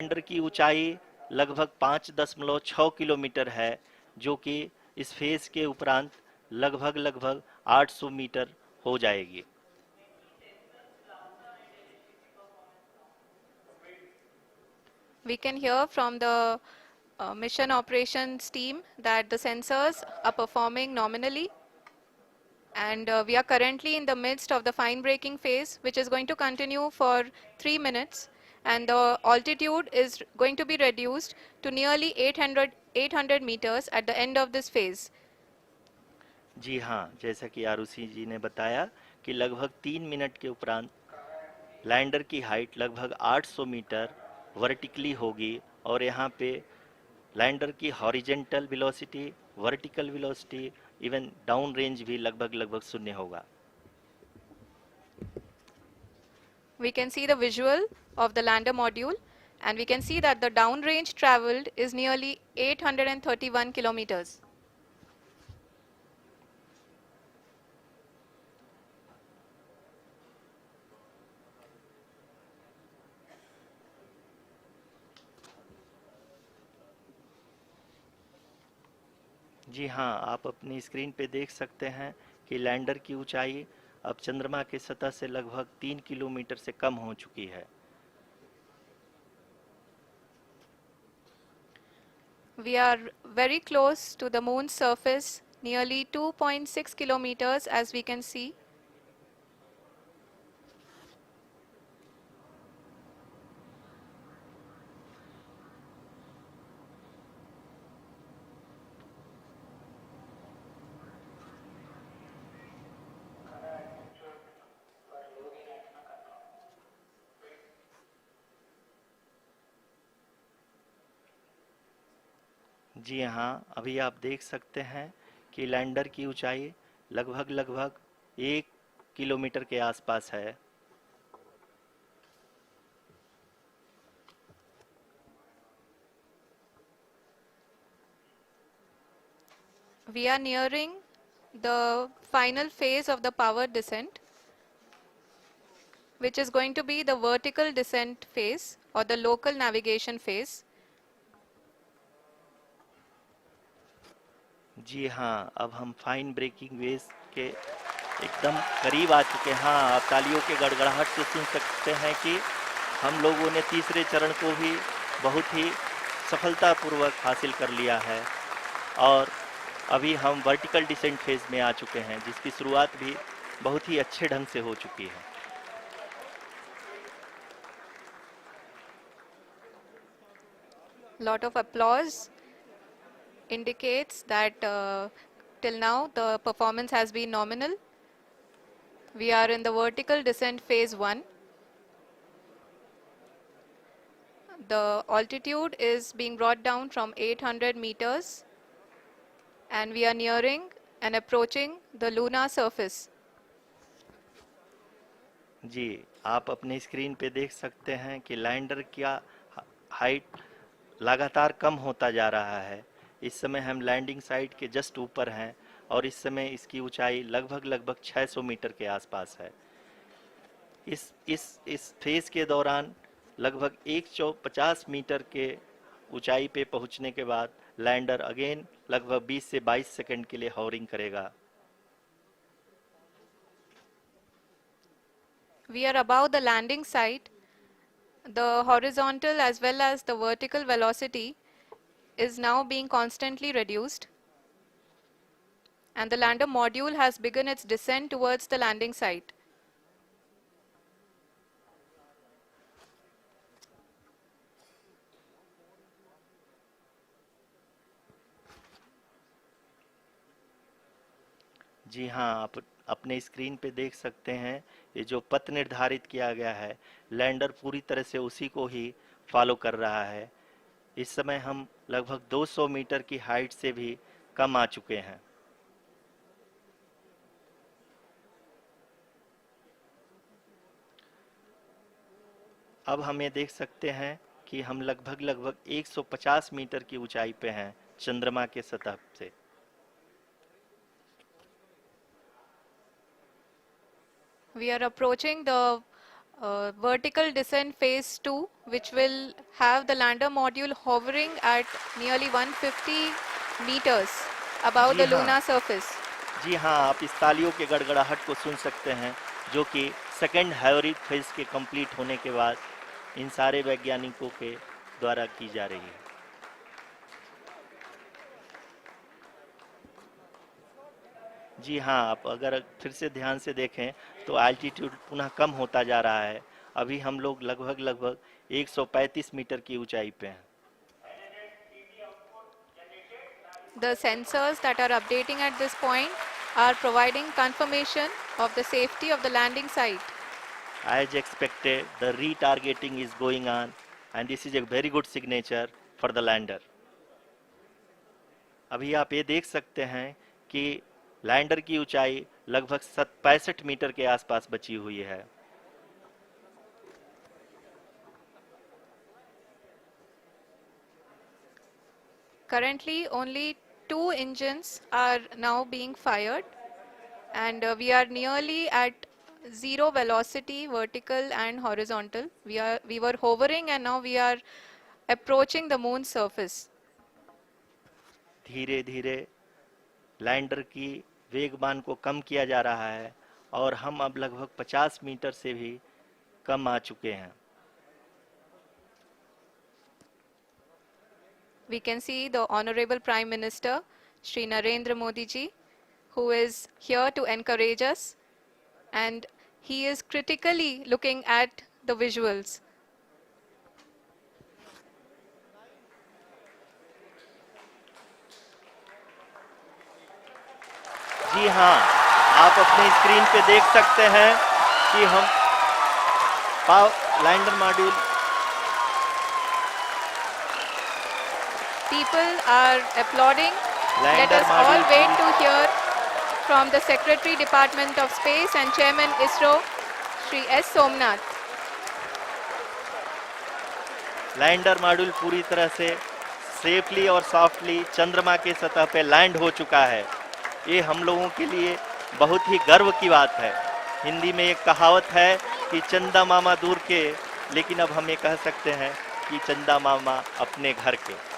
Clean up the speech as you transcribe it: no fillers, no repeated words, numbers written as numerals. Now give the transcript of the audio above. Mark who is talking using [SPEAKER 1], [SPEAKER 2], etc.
[SPEAKER 1] Lander की ऊंचाई लगभग 5.6 किलोमीटर है, जो कि इस फेज के उपरांत लगभग लगभग 800 मीटर हो जाएगी।
[SPEAKER 2] We can hear from the mission operations team that the sensors are performing nominally, and we are currently in the midst of the fine braking phase, which is going to continue for 3 minutes, and the altitude is going to be reduced to nearly 800 meters at the end of this phase.
[SPEAKER 1] जी हाँ, जैसा कि आरुषि जी ने बताया कि लगभग 3 minute के उपरांत lander की हाइट लगभग 800 मीटर वर्टिकली होगी, और यहाँ पे लैंडर की horizontal velocity, vertical velocity, even down range भी लगभग लगभग शून्य होगा।
[SPEAKER 2] We can see the visual of the lander module, and we can see that the downrange traveled is nearly 831 kilometers.
[SPEAKER 1] जी हाँ, आप अपनी स्क्रीन पे देख सकते हैं कि लैंडर की ऊंचाई अब चंद्रमा की सतह से लगभग 3 किलोमीटर से कम हो चुकी है।
[SPEAKER 2] We are very close to the moon's surface, nearly 2.6 kilometers as we can see.
[SPEAKER 1] जी हाँ, अभी आप देख सकते हैं कि लैंडर की ऊंचाई लगभग लगभग 1 किलोमीटर के आसपास है।
[SPEAKER 2] We are nearing the final phase of the power descent, which is going to be the vertical descent phase or the local navigation phase.
[SPEAKER 1] जी हाँ, अब हम फाइन ब्रेकिंग वेव के एकदम करीब आ चुके हैं। हाँ, आप तालियों के गड़गड़ाहट से सुन सकते हैं कि हम लोगों ने तीसरे चरण को भी बहुत ही सफलतापूर्वक हासिल कर लिया है, और अभी हम वर्टिकल डिसेंट फेज में आ चुके हैं, जिसकी शुरुआत भी बहुत ही अच्छे ढंग से हो चुकी है।
[SPEAKER 2] Lot of applause indicates that till now the performance has been nominal. We are in the vertical descent phase 1. The altitude is being brought down from 800 meters, and we are nearing and approaching the lunar surface.
[SPEAKER 1] जी, आप अपने screen पे देख सकते हैं कि lander का height लगातार कम होता जा रहा है। इस समय हम लैंडिंग साइट के जस्ट ऊपर हैं, और इस समय इसकी ऊंचाई लगभग लगभग 600 मीटर के आसपास है। इस फेज के दौरान लगभग 150 मीटर के ऊंचाई पे पहुंचने के बाद लैंडर अगेन लगभग 20 से 22 सेकंड के लिए हॉवरिंग करेगा।
[SPEAKER 2] We are above the landing site. The horizontal as well as the vertical velocity is now being constantly reduced, and the lander module has begun its descent towards the landing site.
[SPEAKER 1] जी हाँ, आप अपने screen पे देख सकते हैं, ये जो पथ निर्धारित किया गया है, लैंडर पूरी तरह से उसी को ही फॉलो कर रहा है। इस समय हम लगभग 200 मीटर की हाइट से भी कम आ चुके हैं। अब हम ये देख सकते हैं कि हम लगभग लगभग 150 मीटर की ऊंचाई पे हैं चंद्रमा के सतह से।
[SPEAKER 2] We are approaching the vertical descent phase 2, which will have the lander module hovering at nearly 150 meters above
[SPEAKER 1] ji
[SPEAKER 2] the
[SPEAKER 1] हाँ,
[SPEAKER 2] lunar surface.
[SPEAKER 1] जी हाँ, आप इस तालियों के गड़गड़ाहट को सुन सकते हैं, जो कि सेकंड हैवरिक फेज के कंप्लीट होने के बाद इन सारे वैज्ञानिकों के द्वारा की जा रही है। जी हाँ, आप अगर फिर से ध्यान से देखें तो एल्टीट्यूड पुनः कम होता जा रहा है। अभी हम लोग लगभग 135 मीटर की ऊंचाई पे हैं।
[SPEAKER 2] The sensors that are updating at this point are providing confirmation of the safety of the landing site.
[SPEAKER 1] As expected, the retargeting is going on and this is a very good signature for the lander. अभी आप ये देख सकते हैं कि lander की ऊंचाई लगभग 65 मीटर के आसपास बची हुई है।
[SPEAKER 2] Currently, only 2 engines are now being fired, and we are nearly at zero velocity, vertical and horizontal. We were hovering, and now we are approaching the moon's surface.
[SPEAKER 1] धीरे धीरे लैंडर की वेगमान को कम किया जा रहा है और हम अब लगभग 50 मीटर से भी कम आ चुके हैं।
[SPEAKER 2] We can see the Honorable Prime Minister, Shri Narendra Modi ji, who is here to encourage us, and he is critically looking at the visuals.
[SPEAKER 1] जी हाँ, आप अपने स्क्रीन पे देख सकते हैं कि हम lander module
[SPEAKER 2] People are applauding. Let
[SPEAKER 1] lander
[SPEAKER 2] us all
[SPEAKER 1] module
[SPEAKER 2] wait to hear from the Secretary Department of Space and Chairman ISRO, Shri S. Somnath.
[SPEAKER 1] Lander module पूरी तरह से सेफली और सॉफ्टली चंद्रमा के सतह पे लैंड हो चुका है। ये हम लोगों के लिए बहुत ही गर्व की बात है। हिंदी में एक कहावत है कि चंदा मामा दूर के, लेकिन अब हम ये कह सकते हैं कि चंदा मामा अपने घर के।